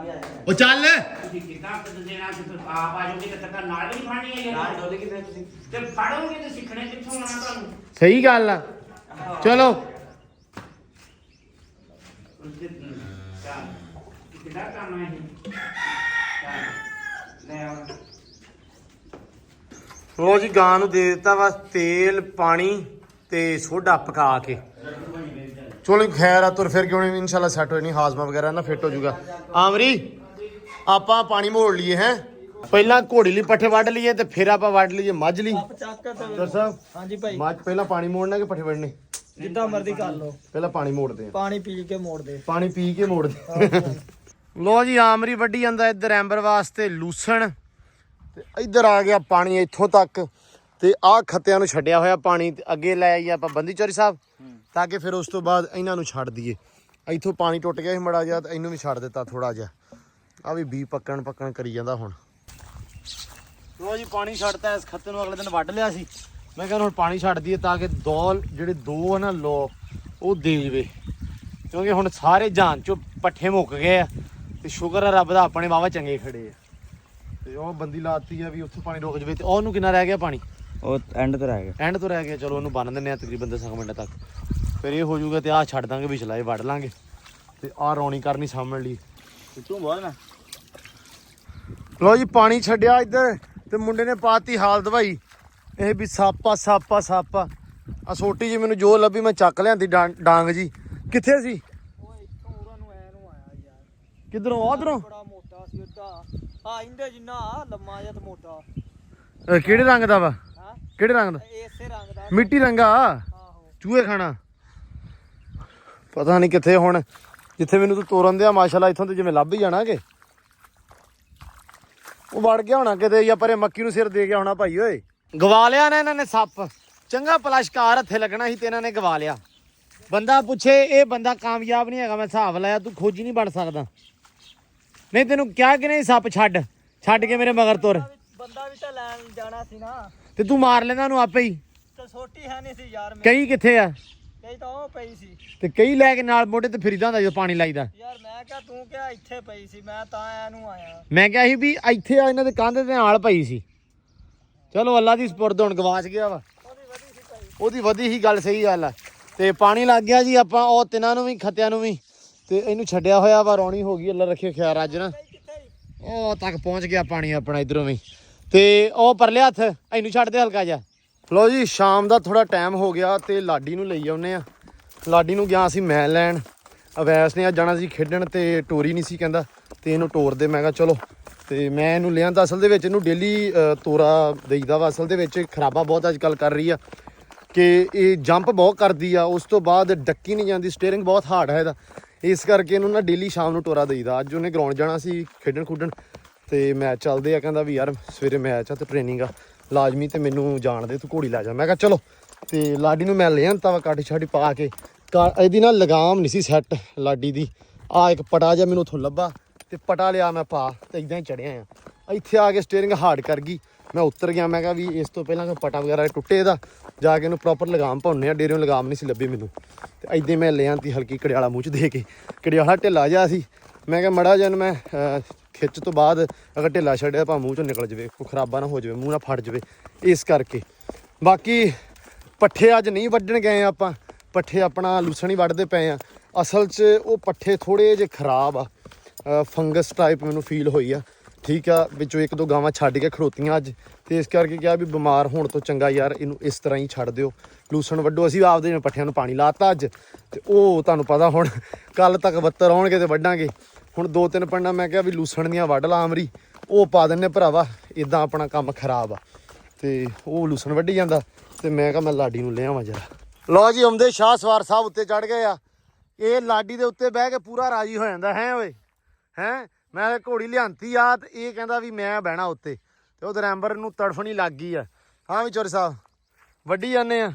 ਉਹ ਚੱਲ ਤੁਸੀਂ ਕਿੱਦਾਂ ਦੇਣਾ ਕਿ ਤੁਸੀਂ ਆਪ ਆ ਜਾਓਗੇ ਤੇ ਤੱਕ ਨਾਲ ਵੀ ਨਹੀਂ ਫੜਨੀ ਹੈ ਨਾਲ ਯਾਰ ਡੋਲੇ ਕਿਤੇ ਤੁਸੀਂ ਤੇ ਫੜੋਗੇ ਤੇ ਸਿੱਖਣੇ ਕਿੱਥੋਂ ਆਣਾ ਤੁਹਾਨੂੰ ਸਹੀ ਗੱਲ ਆ। ਚਲੋ ਕਿੱਦਾਂ ਕੰਮ ਹੈ ਇਹ ਲੈ ਆਓ ਲੋ ਜੀ ਗਾਂ ਨੂੰ ਦੇ ਦਿੱਤਾ ਵਾ ਤੇਲ ਪਾਣੀ ਤੇ ਸੋਡਾ ਪਕਾ ਕੇ। ਚਲੋ ਖੈਰ ਆ ਤੁਰ ਫਿਰ ਕਿਉਂ ਨਹੀਂ ਇਨਸ਼ਾਅੱਲਾ ਸੈੱਟ ਹੋਏ ਨਹੀਂ ਹਾਜ਼ਮਾ ਵਗੈਰਾ ਨਾ ਫਿੱਟ ਹੋ ਜਾਊਗਾ। ਆਮਰੀ ਆਪਾਂ ਪਾਣੀ ਮੋੜ ਲਈਏ ਹੈ। ਪਹਿਲਾਂ ਘੋੜੀ ਲਈ ਪੱਠੇ ਵੱਢ ਲਈਏ ਤੇ ਫਿਰ ਆਪਾਂ ਵੱਢ ਲਈਏ ਮੱਝ ਲਈ। ਡਾਕਟਰ ਸਾਹਿਬ ਹਾਂਜੀ ਭਾਈ ਮੱਝ ਪਹਿਲਾਂ ਪਾਣੀ ਮੋੜਨਾ ਕਿ ਪੱਠੇ ਵੱਢਣੇ? ਜਿੱਦਾਂ ਮਰਜ਼ੀ ਕਰ ਲਓ। ਪਹਿਲਾਂ ਪਾਣੀ ਮੋੜਦੇ ਆ। ਪਾਣੀ ਪੀ ਕੇ ਮੋੜ ਦੇ। ਪਾਣੀ ਪੀ ਕੇ ਮੋੜਦੇ। ਲੋ ਜੀ ਆਮਰੀ ਵੱਢੀ ਜਾਂਦਾ ਇੱਧਰ ਐਂਬਰ ਵਾਸਤੇ ਲੂਸਣ ਤੇ ਇੱਧਰ ਆ ਗਿਆ ਪਾਣੀ ਇੱਥੋਂ ਤੱਕ ਤੇ ਆਹ ਖੱਤਿਆਂ ਨੂੰ ਛੱਡਿਆ ਹੋਇਆ ਪਾਣੀ ਤੇ ਅੱਗੇ ਲੈ ਆਈਏ ਆਪਾਂ ਬੰਦੀ ਚੌਰੀ ਸਾਹਿਬ ਤਾਂ ਕਿ ਫਿਰ ਉਸ ਤੋਂ ਬਾਅਦ ਇਹਨਾਂ ਨੂੰ ਛੱਡ ਦਈਏ। ਇੱਥੋਂ ਪਾਣੀ ਟੁੱਟ ਗਿਆ ਸੀ ਮੜਾ ਜਿਹਾ ਤੇ ਇਹਨੂੰ ਵੀ ਛੱਡ ਦਿੱਤਾ ਥੋੜਾ ਜਿਹਾ। ਆ ਵੀ ਬੀ ਪੱਕਣ ਕਰੀ ਜਾਂਦਾ ਹੁਣ। ਲੋ ਜੀ ਪਾਣੀ ਛੱਡਤਾ ਇਸ ਖੱਤੇ ਨੂੰ ਅਗਲੇ ਦਿਨ ਵੱਢ ਲਿਆ ਸੀ। ਮੈਂ ਕਹਿੰਦਾ ਹੁਣ ਪਾਣੀ ਛੱਡ ਦਈਏ ਤਾਂ ਕਿ ਜਿਹੜੇ ਦੋ ਆ ਨਾ ਲੋ ਉਹ ਦੇ ਜਵੇ ਕਿਉਂਕਿ ਹੁਣ ਸਾਰੇ ਜਾਨ ਚੋਂ ਪੱਠੇ ਮੁੱਕ ਗਏ ਆ ਤੇ ਸ਼ੁਕਰ ਆ ਰੱਬ ਦਾ ਆਪਣੇ ਵਾਵਾ ਚੰਗੇ ਖੜੇ ਆ। ਤੇ ਉਹ ਬੰਦੀ ਲਾਤੀ ਆ ਵੀ ਉੱਥੇ ਪਾਣੀ ਰੁਕ ਜਵੇ ਤੇ ਉਹਨੂੰ ਕਿੰਨਾ ਰਹਿ ਗਿਆ ਪਾਣੀ? ਉਹ ਐਂਡ ਤੇ ਰਹਿ ਗਿਆ। ਐਂਡ ਤੋਂ ਰਹਿ ਗਿਆ। ਚਲੋ ਉਹਨੂੰ ਬੰਨ ਦਿੰਦੇ ਆ ਤਕਰੀਬਨ 10 ਮਿੰਟ ਤੱਕ ਫਿਰ ਇਹ ਹੋ ਜਾਊਗਾ ਤੇ ਆਹ ਛੱਡ ਦਾਂਗੇ ਵਿਚਲਾ ਇਹ ਵੱਢ ਲਾਂਗੇ ਤੇ ਆਹ ਰੌਣੀ ਕਰਨੀ ਸਾਹਮਣ ਲਈ। ਤੂੰ ਬੋਲ ਨਾ। ਲੋ ਜੀ ਪਾਣੀ ਛੱਡਿਆ ਇੱਧਰ ਤੇ ਮੁੰਡੇ ਨੇ ਪਾਤੀ ਹਾਲ ਦਵਾਈ ਇਹ ਵੀ ਸਾਪਾ ਸਾਪਾ ਸਾਪਾ। ਆ ਛੋਟੀ ਜੀ ਮੈਨੂੰ ਜੋ ਲੱਭੀ ਮੈਂ ਚੱਕ ਲਿਆਂਦੀ ਡਾਂਗ ਜੀ। ਕਿੱਥੇ ਸੀ? ਉਹ ਇੱਥੋਂ ਉਹਨਾਂ ਨੂੰ ਐ ਨੂੰ ਆਇਆ ਯਾਰ। ਕਿੱਧਰੋਂ? ਉਧਰੋਂ? ਬੜਾ ਮੋਟਾ ਸੀ ਉਹਦਾ। ਆ ਇੰਦੇ ਜਿੰਨਾ ਲੰਮਾ ਜਿਹਾ ਤੇ ਮੋਟਾ। ਕਿਹੜੇ ਰੰਗ ਦਾ ਵਾ? ਹਾਂ ਕਿਹੜੇ ਰੰਗ ਦਾ? ਇਸੇ ਰੰਗ ਦਾ। ਮਿੱਟੀ ਰੰਗਾ। ਆਹੋ ਚੂਹੇ ਖਾਣਾ ਪਤਾ ਨਹੀਂ ਕਿੱਥੇ। ਹੁਣ ਜਿੱਥੇ ਮੈਨੂੰ ਤੂੰ ਤੋਰਨ ਦਿਆ ਮਾਸ਼ਾਅੱਲਾ ਇੱਥੋਂ ਤੇ ਜਿਵੇਂ ਲੱਭ ਹੀ ਜਾਣਾ ਕਿ ਉਹ ਵੜ ਗਿਆ ਹੋਣਾ ਕਿਤੇ ਜਾਂ ਪਰੇ ਮੱਕੀ ਨੂੰ ਸਿਰ ਦੇ ਗਿਆ ਹੋਣਾ। ਭਾਈ ਓਏ ਗਵਾ ਲਿਆ ਨਾ ਇਹਨਾਂ ਨੇ ਸੱਪ। ਚੰਗਾ ਪਲਾਸ਼ਕਾਰ ਹੱਥੇ ਲੱਗਣਾ ਸੀ ਤੇ ਇਹਨਾਂ ਨੇ ਗਵਾ ਲਿਆ। ਬੰਦਾ ਪੁੱਛੇ ਇਹ ਬੰਦਾ ਕਾਮਯਾਬ ਨਹੀਂ ਹੈਗਾ। ਮੈਂ ਹਿਸਾਬ ਲਾਇਆ ਤੂੰ ਖੋਜੀ ਨਹੀਂ ਬਣ ਸਕਦਾ। ਨਹੀਂ ਤੈਨੂੰ ਕਿਹਾ ਕਿ ਨਹੀਂ ਸੱਪ ਛੱਡ ਕੇ ਮੇਰੇ ਮਗਰ ਤੁਰ। ਬੰਦਾ ਵੀ ਤਾਂ ਲੈਣ ਜਾਣਾ ਸੀ ਨਾ ਤੇ ਤੂੰ ਮਾਰ ਲੈਂਦਾ ਉਹਨੂੰ ਆਪੇ ਹੀ। ਤੇ ਛੋਟੀ ਹੈ ਨਹੀਂ ਸੀ ਯਾਰ। ਕਈ ਕਿੱਥੇ ਆ? ਕਈ ਤਾਂ ਉਹ ਪਈ ਸੀ ਤੇ ਕਈ ਲੈ ਕੇ ਨਾਲ ਮੋਢੇ ਤੇ ਫਿਰਦਾ ਹੁੰਦਾ ਜਦੋਂ ਪਾਣੀ ਲਾਈਦਾ। ਯਾਰ। ਮੈਂ ਕਿਹਾ ਤੂੰ ਕਿਹਾ ਇੱਥੇ ਪਈ ਸੀ। ਮੈਂ ਤਾਂ ਇਹਨੂੰ ਆਇਆ। ਮੈਂ ਕਿਹਾ ਸੀ ਵੀ ਇੱਥੇ ਆ ਇਹਨਾਂ ਦੇ ਕੰਧ ਦੇ ਨਾਲ ਪਈ ਸੀ। ਚਲੋ ਅੱਲਾ ਦੀ ਸਪੁਰਦ ਹੁਣ ਗਵਾਚ ਗਿਆ ਵਾ। ਉਹਦੀ ਵਧੀ ਹੀ ਗੱਲ ਸਹੀ ਗੱਲ ਆ। ਤੇ ਪਾਣੀ ਲੱਗ ਗਿਆ ਜੀ ਆਪਾਂ ਉਹ ਤਿੰਨਾਂ ਨੂੰ ਵੀ ਖੱਤਿਆਂ ਨੂੰ ਵੀ ਤੇ ਇਹਨੂੰ ਛੱਡਿਆ ਹੋਇਆ ਵਾ। ਰੌਣੀ ਹੋ ਗਈ ਅੱਲਾ ਰੱਖੇ ਖਿਆਲ ਅੱਜ ਨਾ। ਉਹ ਤੱਕ ਪਹੁੰਚ ਗਿਆ ਪਾਣੀ ਆਪਣਾ ਇਧਰੋਂ ਵੀ ਤੇ ਉਹ ਪਰਲੇ ਹੱਥ ਇਹਨੂੰ ਛੱਡ ਦੇ ਹਲਕਾ ਜਿਹਾ। ਲੋ ਜੀ ਸ਼ਾਮ ਦਾ ਥੋੜਾ ਟਾਈਮ ਹੋ ਗਿਆ ਤੇ ਲਾਡੀ ਨੂੰ ਲਈ ਆਉਨੇ ਆ। ਲਾਡੀ ਨੂੰ ਗਿਆ ਸੀ ਮੈਂ ਲੈਣ। ਅਵੈਸ ਨੇ ਅੱਜ ਜਾਣਾ ਸੀ ਖੇਡਣ ਤੇ ਟੋਰੀ ਨਹੀਂ ਸੀ ਕਹਿੰਦਾ ਤੇ ਇਹਨੂੰ ਟੋਰ ਦੇ। ਮੈਂ ਕਿਹਾ ਚਲੋ ਤੇ ਮੈਂ ਇਹਨੂੰ ਲਿਆਂਦਾ। ਅਸਲ ਦੇ ਵਿੱਚ ਇਹਨੂੰ ਡੇਲੀ ਤੋਰਾ ਦੇਈਦਾ ਵਾ। ਅਸਲ ਦੇ ਵਿੱਚ ਖਰਾਬਾ ਬਹੁਤ ਅੱਜ ਕੱਲ੍ਹ ਕਰ ਰਹੀ ਆ ਕਿ ਇਹ ਜੰਪ ਬਹੁਤ ਕਰਦੀ ਆ। ਉਸ ਤੋਂ ਬਾਅਦ ਡੱਕੀ ਨਹੀਂ ਜਾਂਦੀ। ਸਟੀਅਰਿੰਗ ਬਹੁਤ ਹਾਰਡ ਹੈ ਇਹਦਾ। ਇਸ ਕਰਕੇ ਇਹਨੂੰ ਨਾ ਡੇਲੀ ਸ਼ਾਮ ਨੂੰ ਟੋਰਾ ਦੇਈਦਾ। ਅੱਜ ਉਹਨੇ ਗਰਾਊਂਡ ਜਾਣਾ ਸੀ ਖੇਡਣ ਤੇ ਮੈਚ ਚੱਲਦੇ ਆ। ਕਹਿੰਦਾ ਵੀ ਯਾਰ ਸਵੇਰੇ ਮੈਚ ਆ ਤੇ ਟ੍ਰੇਨਿੰਗ ਆ ਲਾਜ਼ਮੀ ਤੇ ਮੈਨੂੰ ਜਾਣ ਦੇ ਤੂੰ ਘੋੜੀ ਲੈ ਜਾ। ਮੈਂ ਕਿਹਾ ਚਲੋ ਤੇ ਲਾਡੀ ਨੂੰ ਮੈਂ ਲੈ ਆਂਦਾ ਵਾ ਕਾਠੀ ਛਾਟੀ ਪਾ ਕੇ। ਇਹਦੀ ਨਾ ਲਗਾਮ ਨਹੀਂ ਸੀ ਸੈੱਟ ਲਾਡੀ ਦੀ। ਆ ਇੱਕ ਪਟਾ ਜਿਹਾ ਮੈਨੂੰ ਉੱਥੋਂ ਲੱਭਾ ਤੇ ਪਟਾ ਲਿਆ ਮੈਂ ਪਾ ਤੇ ਇਦਾਂ ਹੀ ਚੜਿਆ ਆ। ਇੱਥੇ ਆ ਕੇ ਸਟੀਅਰਿੰਗ ਹਾਰਡ ਕਰ ਗਈ। ਮੈਂ ਉੱਤਰ ਗਿਆ। ਮੈਂ ਕਿਹਾ ਵੀ ਇਸ ਤੋਂ ਪਹਿਲਾਂ ਕੋਈ ਪਟਾ ਵਗੈਰਾ ਟੁੱਟੇ ਇਹਦਾ ਜਾ ਕੇ ਇਹਨੂੰ ਪ੍ਰੋਪਰ ਲਗਾਮ ਪਾਉਣੇ ਆ। ਡੇਰਿਓਂ ਲਗਾਮ ਨਹੀਂ ਸੀ ਲੱਭੀ ਮੈਨੂੰ ਤੇ ਇੱਦਾਂ ਮੈਂ ਲੈ ਆਂਦੀ ਹਲਕੀ ਕੜਿਆਲਾ ਮੂੰਹ 'ਚ ਦੇ ਕੇ। ਕੜਿਆਲਾ ਢਿੱਲਾ ਜਿਹਾ ਸੀ। ਮੈਂ ਕਿਹਾ ਮੜਾ ਜਿਹਾ ਮੈਂ ਖਿੱਚ ਤੋਂ ਬਾਅਦ ਅਗਰ ਢਿੱਲਾ ਛੱਡਿਆ ਭਾਵੇਂ ਮੂੰਹ 'ਚੋਂ ਨਿਕਲ ਜਾਵੇ ਕੋਈ ਖਰਾਬਾ ਨਾ ਹੋ ਜਾਵੇ ਮੂੰਹ ਨਾ ਫੜ ਜਾਵੇ ਇਸ ਕਰਕੇ। ਬਾਕੀ ਪੱਠੇ ਅੱਜ ਨਹੀਂ ਵੱਢਣ ਗਏ ਆਪਾਂ। ਪੱਠੇ ਆਪਣਾ ਲੂਸਣ ਹੀ ਵੱਢਦੇ ਪਏ ਆ। ਅਸਲ 'ਚ ਉਹ ਪੱਠੇ ਥੋੜ੍ਹੇ ਜਿਹੇ ਖਰਾਬ ਆ। ਫੰਗਸ ਟਾਈਪ ਮੈਨੂੰ ਫੀਲ ਹੋਈ ਆ। ਠੀਕ ਆ ਵਿੱਚੋਂ ਇੱਕ ਦੋ ਗਾਵਾਂ ਛੱਡ ਕੇ ਖੜੋਤੀਆਂ ਅੱਜ ਤੇ ਇਸ ਕਰਕੇ ਕਿਹਾ ਵੀ ਬਿਮਾਰ ਹੋਣ ਤੋਂ ਚੰਗਾ ਯਾਰ ਇਹਨੂੰ ਇਸ ਤਰ੍ਹਾਂ ਹੀ ਛੱਡ ਦਿਓ ਲੂਸਣ ਵੱਢੋ। ਅਸੀਂ ਆਪਦੇ ਪੱਠਿਆਂ ਨੂੰ ਪਾਣੀ ਲਾਤਾ ਅੱਜ ਤੇ ਉਹ ਤੁਹਾਨੂੰ ਪਤਾ ਹੁਣ ਕੱਲ ਤੱਕ ਬੱਤਰ ਆਉਣਗੇ ਤੇ ਵੱਢਾਂਗੇ। ਹੁਣ 2-3 ਪੰਡਾ ਮੈਂ ਕਿਹਾ ਵੀ ਲੂਸਣ ਦੀਆਂ ਵੱਢ ਲਾ ਅਮਰੀ ਉਹ ਪਾ ਦਿੰਨੇ ਭਰਾਵਾ। ਇਦਾਂ ਆਪਣਾ ਕੰਮ ਖਰਾਬ ਆ ਤੇ ਉਹ ਲੂਸਣ ਵੱਢੀ ਜਾਂਦਾ ਤੇ ਮੈਂ ਕਿਹਾ ਮੈਂ ਲਾਡੀ ਨੂੰ ਲੈ ਆਵਾਂ ਜਰਾ। ਲਓ ਜੀ ਆਉਂਦੇ ਸ਼ਾਹ ਸਵਾਰ ਸਾਹਿਬ ਉੱਤੇ ਚੜ ਗਏ ਆ ਇਹ ਲਾਡੀ ਦੇ ਉੱਤੇ ਬਹਿ ਕੇ ਪੂਰਾ ਰਾਜੀ ਹੋ ਜਾਂਦਾ ਹੈ ਓਏ ਹੈ। ਮੈਂ ਤਾਂ ਘੋੜੀ ਲਿਆਂਤੀ ਆ ਤੇ ਇਹ ਕਹਿੰਦਾ ਵੀ ਮੈਂ ਬਹਿਣਾ ਉੱਤੇ ਤੇ ਉਧਰ ਐਂਬਰ ਨੂੰ ਤੜਫਣੀ ਲੱਗ ਗਈ ਆ। ਹਾਂ ਵੀ ਚੋਰ ਸਾਹਿਬ ਵੱਢੀ ਜਾਂਦੇ ਆ,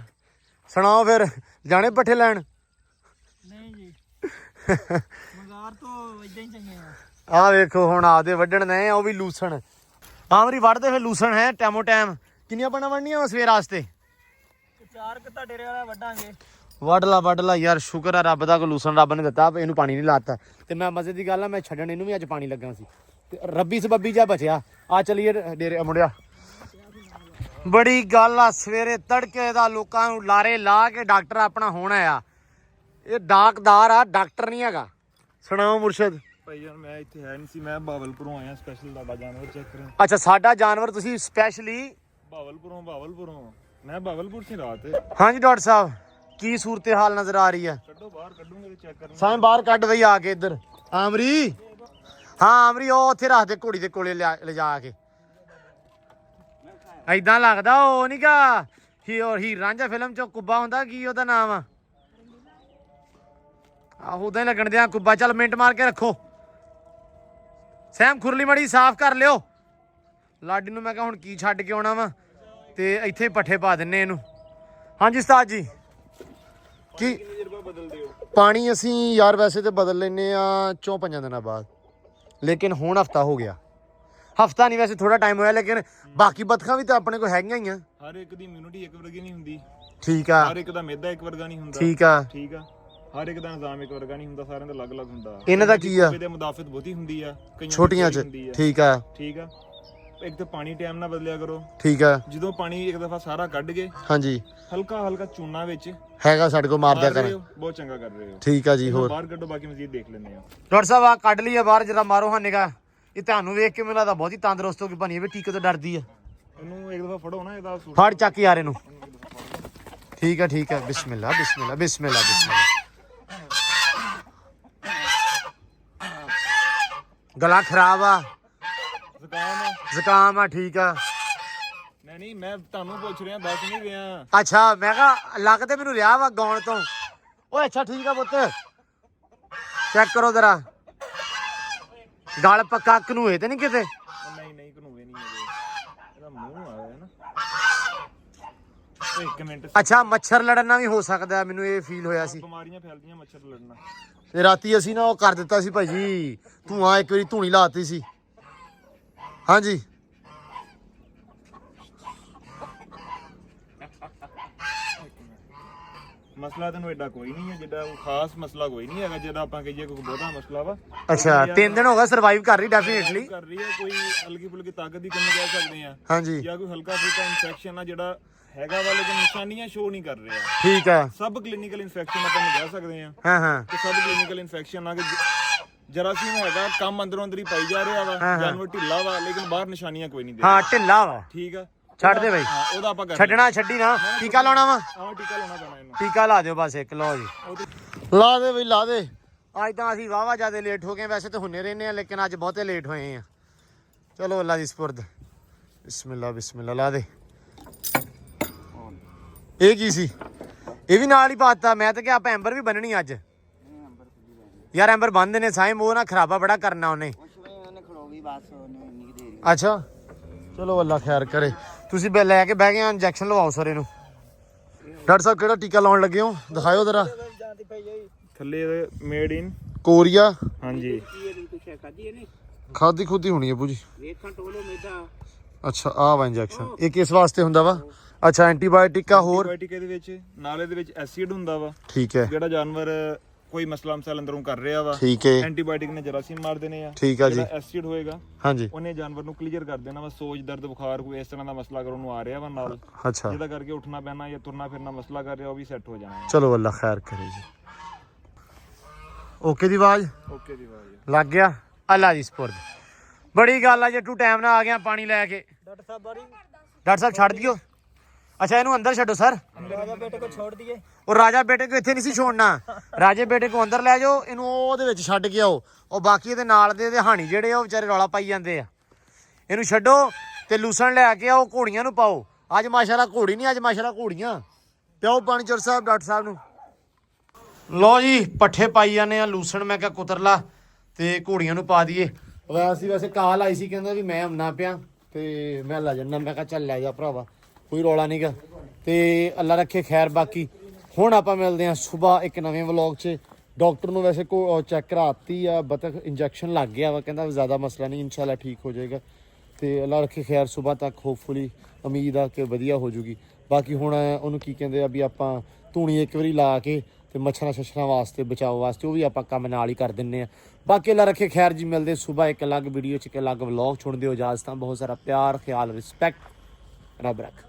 ਸੁਣਾਓ ਫਿਰ ਜਾਣੇ ਪੱਠੇ ਲੈਣ? ਨਹੀਂ ਜੀ ਮਜ਼ਾਰ ਤੋਂ ਇਦਾਂ ਹੀ ਚੰਗੇ ਆ। ਆਹ ਵੇਖੋ ਹੁਣ ਆਪਦੇ ਵੱਢਣ ਨੇ ਉਹ ਵੀ ਲੂਸਣ ਆਮਰੀ ਵੱਢਦੇ ਫਿਰ ਲੂਸਣ ਹੈ ਟੈਮੋ ਟਾਈਮ। ਕਿੰਨੀਆਂ ਪਣਾ ਵੜਨੀਆਂ ਸਵੇਰ ਵਾਸਤੇ? 4 ਕੁ ਤੁਹਾਡੇ ਵਾਲਾ ਵੱਢਾਂਗੇ। ਵੱਢ ਲਾ ਯਾਰ, ਸ਼ੁਕਰ ਆ ਰੱਬ ਦਾ, ਕੋ ਲੂਸਣ ਰੱਬ ਨੇ ਦਿੱਤਾ, ਇਹਨੂੰ ਪਾਣੀ ਨਹੀਂ ਲਾਤਾ। ਤੇ ਮੈਂ ਮਜ਼ੇ ਦੀ ਗੱਲ ਆ, ਮੈਂ ਛੱਡਣ ਇਹਨੂੰ ਵੀ ਅੱਜ ਪਾਣੀ ਲੱਗਾ ਸੀ ਤੇ ਰੱਬੀ ਸਬੱਬੀ ਜਾ ਬਚਿਆ। ਆ ਚਲੀਏ ਡੇਰੇ ਮੁੰਡਿਆ। ਬੜੀ ਗੱਲ ਆ, ਸਵੇਰੇ ਤੜਕੇ ਦਾ ਲੋਕਾਂ ਨੂੰ ਲਾਰੇ ਲਾ ਕੇ ਡਾਕਟਰ ਆਪਣਾ ਹੋਣਾ ਆ। ਇਹ ਡਾਕਦਾਰ ਆ, ਡਾਕਟਰ ਨਹੀਂ ਹੈਗਾ। ਸੁਣਾਓ ਮੁਰਸ਼ਦ। ਭਾਈ ਜਾਨ ਮੈਂ ਇੱਥੇ ਹੈ ਨਹੀਂ ਸੀ, ਮੈਂ ਬਾਵਲਪੁਰੋਂ ਆਇਆ ਸਪੈਸ਼ਲ ਤੁਹਾਡਾ ਜਾਨਵਰ ਚੈੱਕ ਕਰਨ। ਅੱਛਾ ਸਾਡਾ ਜਾਨਵਰ ਤੁਸੀਂ ਸਪੈਸ਼ਲੀ ਬਾਵਲਪੁਰੋਂ ਮੈਂ ਬਾਵਲਪੁਰ ਸੀ ਰਾਤ। ਹਾਂਜੀ ਡਾਕਟਰ ਸਾਹਿਬ ਕੀ ਸੂਰਤ ਹਾਲ ਨਜ਼ਰ ਆ ਰਹੀ ਹੈ? ਕੱਢੋ ਬਾਹਰ, ਕੱਢੂਗੇ ਤੇ ਚੈੱਕ ਕਰਨ। ਸਾਈਂ ਬਾਹਰ ਕੱਢ ਬਈ ਆ ਕੇ ਇੱਧਰ। ਆਮਰੀ ਹਾਂ ਆਮਰੀ ਉਹ ਉੱਥੇ ਰੱਖ ਦੇ ਘੋੜੀ ਦੇ ਕੋਲੇ ਲਿਜਾ ਕੇ। ਐਦਾਂ ਲੱਗਦਾ ਉਹ ਨੀ ਗਾ ਹੀਰ ਰਾਂਝਾ ਫਿਲਮ ਚੋਂ ਕੁੱਬਾ ਹੁੰਦਾ, ਕੀ ਉਹਦਾ ਨਾਮ ਆ? ਆਹੋ ਉਦਾਂ ਹੀ ਲੱਗਣ ਦਿਆਂ ਕੁੱਬਾ। ਚੱਲ ਮਿੰਟ ਮਾਰ ਕੇ ਰੱਖੋ। ਸੈਮ ਖੁਰਲੀ ਮੜੀ ਸਾਫ਼ ਕਰ ਲਿਓ। ਲਾਡੀ ਨੂੰ ਮੈਂ ਕਿਹਾ ਹੁਣ ਕੀ ਛੱਡ ਕੇ ਆਉਣਾ ਵਾ ਤੇ ਇੱਥੇ ਪੱਠੇ ਪਾ ਦਿੰਨੇ ਇਹਨੂੰ। ਹਾਂਜੀ ਉਸਤਾਦ ਜੀ ਕੀ ਪਾਣੀ ਅਸੀਂ ਯਾਰ ਵੈਸੇ ਤੇ ਬਦਲ ਲੈਨੇ ਆ 4-5 ਦਿਨਾਂ ਬਾਅਦ, ਲੇਕਿਨ ਹੁਣ ਹਫਤਾ ਹੋ ਗਿਆ। ਹਫਤਾ ਨਹੀਂ ਵੈਸੇ ਥੋੜਾ ਟਾਈਮ ਹੋਇਆ, ਲੇਕਿਨ ਬਾਕੀ ਬਤਖਾਂ ਵੀ ਤਾਂ ਆਪਣੇ ਕੋਲ ਹੈਗੀਆਂ ਹੀ ਆ। ਹਰ ਇੱਕ ਦੀ ਇਮਿਊਨਿਟੀ ਇੱਕ ਵਰਗੀ ਨਹੀਂ ਹੁੰਦੀ। ਠੀਕ ਆ। ਹਰ ਇੱਕ ਦਾ ਮਿਹਦਾ ਇੱਕ ਵਰਗਾ ਨਹੀਂ ਹੁੰਦਾ। ਠੀਕ ਆ। ਠੀਕ ਆ। ਹਰ ਇੱਕ ਦਾ ਨਿਜ਼ਾਮ ਇੱਕ ਵਰਗਾ ਨਹੀਂ ਹੁੰਦਾ, ਸਾਰਿਆਂ ਦਾ ਅਲੱਗ-ਅਲੱਗ ਹੁੰਦਾ। ਇਹਨਾਂ ਦਾ ਕੀ ਆ? ਇਹਦੇ ਮੁਦਾਫਤ ਬਹੁਤੀ ਹੁੰਦੀ ਆ, ਕਈਆਂ ਛੋਟੀਆਂ ਚ। ਠੀਕ ਆ। ਠੀਕ ਆ। ਇੱਕ ਤਾਂ ਪਾਣੀ ਟਾਈਮ ਨਾਲ ਬਦਲਿਆ ਕਰੋ। ਠੀਕ ਆ। ਜਦੋਂ ਪਾਣੀ ਇੱਕ ਦਫਾ ਸਾਰਾ ਕੱਢ ਕੇ ਹਾਂਜੀ ਹਲਕਾ ਚੂਨਾ ਵਿੱਚ ਹੈਗਾ ਸਾਡੇ ਕੋਲ, ਮਾਰ ਦਿਆ ਕਰ। ਬਹੁਤ ਚੰਗਾ ਕਰ ਰਹੇ ਹੋ। ਠੀਕ ਆ ਜੀ। ਹੋਰ ਬਾਹਰ ਕੱਢੋ, ਬਾਕੀ ਮਜ਼ੀਦ ਦੇਖ ਲੈਂਦੇ ਆ। ਡਾਕਟਰ ਸਾਹਿਬ ਆ ਕੱਢ ਲਈਏ ਬਾਹਰ, ਜਰਾ ਮਾਰੋ ਹਾਂ ਨਿਗਾਹ। ਇਹ ਤੁਹਾਨੂੰ ਵੇਖ ਕੇ ਮੈਨੂੰ ਲੱਗਦਾ ਬਹੁਤੀ ਤੰਦਰੁਸਤ ਹੋ ਕੇ ਬਣੀ ਵੀ, ਟੀਕੇ ਤੋਂ ਡਰਦੀ ਆ। ਇਹਨੂੰ ਇੱਕ ਦਫਾ ਫੜੋ ਨਾ, ਇਹਦਾ ਫੜ ਚੱਕ ਯਾਰ ਇਹਨੂੰ। ਠੀਕ ਆ ਬਿਸਮਿਲ੍ਲਾ ਬਿਸਮਿਲ੍ਲਾ ਬਿਸਮਿਲ੍ਲਾ ਬਿਸਮਿਲ੍ਲਾ। ਗਲਾ ਖਰਾਬ ਆ, ਜ਼ੁਕਾਮ ਆ। ਠੀਕ ਆ। ਨਹੀਂ ਮੈਂ ਤੁਹਾਨੂੰ ਪੁੱਛ ਰਿਹਾ, ਦੱਸ ਨਹੀਂ ਰਿਹਾ। ਅੱਛਾ ਮੈਂ ਕਿਹਾ ਲੱਗ ਤੇ ਮੈਨੂੰ ਰਿਹਾ ਵਾ ਗਾਉਣ ਤੋਂ। ਓਏ ਅੱਛਾ ਠੀਕ ਆ ਪੁੱਤ, ਚੈੱਕ ਕਰੋ ਜਰਾ। ਗਲ ਪੱਕਾ ਘਨੂਏ ਤੇ ਨਹੀਂ ਕਿਤੇ? ਨਹੀਂ ਘਨੂਏ ਨਹੀਂ ਇਹਦਾ ਮੂੰਹ ਆ ਗਿਆ ਨਾ। ਇੱਕ ਮਿੰਟ। ਅੱਛਾ ਮੱਛਰ ਲੜਨ ਨਾਲ ਵੀ ਹੋ ਸਕਦਾ, ਮੈਨੂੰ ਇਹ ਫੀਲ ਹੋਇਆ ਸੀ। ਬਿਮਾਰੀਆਂ ਫੈਲਦੀਆਂ ਮੱਛਰ ਲੜਨਾ। ਤੇ ਰਾਤੀ ਅਸੀਂ ਨਾ ਉਹ ਕਰ ਦਿੱਤਾ ਸੀ ਭਾਜੀ, ਧੂਆਂ ਇੱਕ ਵਾਰੀ ਧੂਣੀ ਲਾਤੀ ਸੀ। ਹਾਂਜੀ ਮਸਲਾ ਤੈਨੂੰ ਐਡਾ ਕੋਈ ਨਹੀਂ ਹੈ, ਜਿੱਡਾ ਉਹ ਖਾਸ ਮਸਲਾ ਕੋਈ ਨਹੀਂ ਹੈਗਾ ਜਿਹੜਾ ਆਪਾਂ ਕਹੀਏ ਕੋਈ ਬਹੁਤਾ ਮਸਲਾ ਵਾ। ਅੱਛਾ 3 ਦਿਨ ਹੋ ਗਏ ਸਰਵਾਈਵ ਕਰ ਰਹੀ ਡੈਫੀਨੇਟਲੀ ਕਰ ਰਹੀ ਹੈ। ਕੋਈ ਹਲਕੀ ਫੁਲਕੀ ਤਾਕਤ ਦੀ ਕਮੀ ਕਹਿ ਸਕਦੇ ਆ, ਹਾਂਜੀ, ਜਾਂ ਕੋਈ ਹਲਕਾ ਫੁਲਕਾ ਇਨਫੈਕਸ਼ਨ ਆ ਜਿਹੜਾ ਹੈਗਾ ਵਾ, ਲੇਕਿਨ ਨਿਸ਼ਾਨੀਆਂ ਸ਼ੋ ਨਹੀਂ ਕਰ ਰਿਹਾ। ਠੀਕ ਆ। ਸਬ ਕਲੀਨਿਕਲ ਇਨਫੈਕਸ਼ਨ ਆਪਾਂ ਨੂੰ ਕਹਿ ਸਕਦੇ ਆ ਹਾਂ ਕਿ ਸਬ ਕਲੀਨਿਕਲ ਇਨਫੈਕਸ਼ਨ ਆ ਕਿ ਜਰਾਸੀਮ ਹੈਗਾ, ਕੰਮ ਅੰਦਰੋਂ ਅੰਦਰ ਹੀ ਪਾਈ ਜਾ ਰਿਹਾ ਵਾ, ਜਾਨਵਰ ਢਿੱਲਾ ਵਾ, ਲੇਕਿਨ ਬਾਹਰ ਨਿਸ਼ਾਨੀਆਂ ਕੋਈ ਨਹੀਂ ਦੇ। ਹਾਂ ਢਿੱਲਾ ਵਾ। ਠੀਕ ਆ, ਛੱਡ ਦੇ ਬਈ, ਉਹਦਾ ਆਪਾਂ ਛੱਡਣਾ ਛੱਡੀ ਨਾ। ਟੀਕਾ ਲਾਉਣਾ ਵਾ? ਆਹ ਟੀਕਾ ਲਾਉਣਾ ਪੈਣਾ ਇਹਨੂੰ। ਟੀਕਾ ਲਾ ਦਿਓ ਬਸ ਇੱਕ। ਲਓ ਜੀ ਲਾ ਦੇ ਬਈ ਲਾ ਦੇ। ਅੱਜ ਤਾਂ ਅਸੀਂ ਵਾਹਵਾ ਜ਼ਿਆਦਾ ਲੇਟ ਹੋ ਗਏ, ਵੈਸੇ ਤਾਂ ਹੁੰਨੇ ਰਹਿੰਦੇ ਆ, ਲੇਕਿਨ ਅੱਜ ਬਹੁਤੇ ਲੇਟ ਹੋਏ ਆ। ਚਲੋ ਅੱਲਾ ਦੀ ਸਪੁਰਦ। ਬਿਸਮਿਲ੍ਲਾ ਬਿਸਮਿਲ੍ਲਾ। ਲਾ ਦੇ। ਇਹ ਕੀ ਸੀ? ਇਹ ਵੀ ਨਾਲ ਹੀ ਪਾਤਾ। ਮੈਂ ਤਾਂ ਕਿਹਾ ਆਪਾਂ ਐਂਬਰ ਵੀ ਬੰਨਣੀ ਅੱਜ। ਯਾਰ ਐਂਬਰ ਬੰਨਦੇ ਨੇ ਸਾਈਮ, ਉਹ ਨਾ ਖਰਾਬਾ ਬੜਾ ਕਰਨਾ ਉਹਨੇ। ਅੱਛਾ ਚਲੋ ਅੱਲਾ ਖੈਰ ਕਰੇ। ਤੁਸੀਂ ਲੈ ਕੇ ਬਹਿ ਗਏ ਆ, ਇੰਜੈਕਸ਼ਨ ਲਵਾਓ ਸਰ ਇਹਨੂੰ। ਡਾਕਟਰ ਸਾਹਿਬ ਕਿਹੜਾ ਟੀਕਾ ਲਾਉਣ ਲੱਗੇ ਹੋ? ਦਿਖਾਇਓ ਜ਼ਰਾ। ਥੱਲੇ ਮੇਡ ਇਨ ਕੋਰੀਆ। ਹਾਂਜੀ ਖਾਦੀ ਖੁਦੀ ਹੋਣੀ ਹੈ ਪੂਜੀ। ਅੱਛਾ ਆਹ ਵਾ ਇੰਜੈਕਸ਼ਨ। ਇਹ ਕਿਸ ਵਾਸਤੇ ਹੁੰਦਾ ਵਾ? ਅੱਛਾ ਐਂਟੀਬਾਇਓਟਿਕ ਆ। ਹੋਰ ਐਂਟੀਬਾਇਓਟਿਕ ਇਹਦੇ ਵਿੱਚ ਨਾਲ ਇਹਦੇ ਵਿੱਚ ਐਸਿਡ ਹੁੰਦਾ ਵਾ। ਠੀਕ ਹੈ। ਜਿਹੜਾ ਜਾਨਵਰ ਕੋਈ ਮਸਲਾ ਮਸਾਲ ਅੰਦਰੋਂ ਕਰ ਰਿਹਾ ਵਾ, ਠੀਕ ਹੈ। ਐਂਟੀਬਾਇਓਟਿਕ ਨੇ ਜਰਾਸੀਮ ਮਾਰ ਦੇਣੇ ਆ। ਠੀਕ ਆ ਜੀ। ਜਿਹੜਾ ਐਸਿਡ ਹੋਏਗਾ ਹਾਂਜੀ ਉਹਨੇ ਜਾਨਵਰ ਨੂੰ ਕਲੀਅਰ ਕਰ ਦੇਣਾ ਵਾ। ਸੋਜ ਦਰਦ ਬੁਖਾਰ ਕੋਈ ਇਸ ਤਰ੍ਹਾਂ ਦਾ ਮਸਲਾ ਅਗਰ ਉਹਨੂੰ ਆ ਰਿਹਾ ਵਾ ਨਾਲ, ਅੱਛਾ ਜਿਹਦਾ ਕਰਕੇ ਉੱਠਣਾ ਪੈਣਾ ਜਾਂ ਤੁਰਨਾ ਫਿਰਨਾ ਮਸਲਾ ਕਰ ਰਿਹਾ, ਉਹ ਵੀ ਸੈੱਟ ਹੋ ਜਾਣਾ। ਚਲੋ ਅੱਲਾ ਖੈਰ ਕਰੇ ਜੀ। ਓਕੇ ਦੀ ਆਵਾਜ਼ ਓਕੇ ਦੀ ਆਵਾਜ਼ ਲੱਗ ਗਿਆ। ਅੱਲਾ ਦੀ ਸਪੁਰਦ। ਬੜੀ ਗੱਲ ਆ ਜੇ ਟੂ ਟਾਈਮ ਨਾਲ ਆ ਗਿਆ ਪਾਣੀ ਲੈ ਕੇ। ਡਾਕਟਰ ਸਾਹਿਬ ਬਾਰੀ, ਡਾਕਟਰ ਸਾਹਿਬ ਛੱਡ ਦਿਓ। ਅੱਛਾ ਇਹਨੂੰ ਅੰਦਰ ਛੱਡੋ ਸਰ। ਰਾਜਾ ਬੇਟੇ ਕੋ ਛੋੜ ਦਈਏ। ਉਹ ਰਾਜਾ ਬੇਟੇ ਕੋ ਇੱਥੇ ਨਹੀਂ ਸੀ ਛੋੜਨਾ, ਰਾਜੇ ਬੇਟੇ ਕੋ ਅੰਦਰ ਲੈ ਜਾਓ, ਇਹਨੂੰ ਉਹਦੇ ਵਿੱਚ ਛੱਡ ਕੇ ਆਓ। ਉਹ ਬਾਕੀ ਇਹਦੇ ਨਾਲ ਦੇ ਹਾਣੀ ਜਿਹੜੇ ਆ ਉਹ ਵਿਚਾਰੇ ਰੌਲਾ ਪਾਈ ਜਾਂਦੇ ਆ। ਇਹਨੂੰ ਛੱਡੋ ਤੇ ਲੂਸਣ ਲੈ ਕੇ ਆਓ, ਘੋੜੀਆਂ ਨੂੰ ਪਾਓ। ਅੱਜ ਮਾਸ਼ਾਅੱਲਾ ਘੋੜੀ ਨਹੀਂ, ਅੱਜ ਮਾਸ਼ਾਅੱਲਾ ਘੋੜੀਆਂ। ਪਿਓ ਪਾਣੀ ਚੋਰ ਸਾਹਿਬ ਡਾਕਟਰ ਸਾਹਿਬ ਨੂੰ। ਲੋ ਜੀ ਪੱਠੇ ਪਾਈ ਜਾਂਦੇ ਆ ਲੂਸਣ, ਮੈਂ ਕਿਹਾ ਕੁਤਰ ਲਾ ਤੇ ਘੋੜੀਆਂ ਨੂੰ ਪਾ ਦਈਏ। ਵੈਸੇ ਕਾਲ ਆਈ ਸੀ, ਕਹਿੰਦਾ ਵੀ ਮੈਂ ਆਉਣਾ ਪਿਆ ਤੇ ਮੈਂ ਲੈ ਜਾਣਾ। ਮੈਂ ਕਿਹਾ ਚੱਲ ਲੈ ਜਾ ਭਰਾਵਾ, ਕੋਈ ਰੌਲਾ ਨਹੀਂਗਾ। ਤੇ ਅੱਲਾ ਰੱਖੇ ਖੈਰ। ਬਾਕੀ ਹੁਣ ਆਪਾਂ ਮਿਲਦੇ ਹਾਂ ਸਵੇਰ ਇੱਕ ਨਵੇਂ ਵਲੌਗ 'ਚ। ਡਾਕਟਰ ਨੂੰ ਵੈਸੇ ਕੋ ਚੈੱਕ ਕਰਾਤੀ ਆ, ਬਤਕ ਇੰਜੈਕਸ਼ਨ ਲੱਗ ਗਿਆ ਵਾ, ਕਹਿੰਦਾ ਜ਼ਿਆਦਾ ਮਸਲਾ ਨਹੀਂ, ਇਨਸ਼ਾਅੱਲਾ ਠੀਕ ਹੋ ਜਾਏਗਾ। ਤੇ ਅੱਲਾ ਰੱਖੇ ਖੈਰ, ਸਵੇਰ ਤੱਕ ਹੋਪਫੁਲੀ ਉਮੀਦ ਆ ਕਿ ਵਧੀਆ ਹੋ ਜੂਗੀ। ਬਾਕੀ ਹੁਣ ਉਹਨੂੰ ਕੀ ਕਹਿੰਦੇ ਆ ਵੀ ਆਪਾਂ ਧੂਣੀ ਇੱਕ ਵਾਰੀ ਲਾ ਕੇ ਤੇ ਮੱਛਰਾਂ ਛੱਛਰਾਂ ਵਾਸਤੇ ਬਚਾਓ ਵਾਸਤੇ ਉਹ ਵੀ ਆਪਾਂ ਕੰਮ ਨਾਲ ਹੀ ਕਰ ਦਿੰਨੇ ਆ। ਬਾਕੀ ਅੱਲਾ ਰੱਖੇ ਖੈਰ ਜੀ, ਮਿਲਦੇ ਸਵੇਰ ਇੱਕ ਅਲੱਗ ਵੀਡੀਓ 'ਚ, ਇੱਕ ਅਲੱਗ ਵਲੌਗ। ਛੁੱਟਦੇ ਹੋ ਇਜਾਜ਼ਤਾਂ, ਬਹੁਤ ਸਾਰਾ ਪਿਆਰ, ਖਿਆਲ, ਰਿਸਪੈਕਟ, ਰੱਬ ਰੱਖ।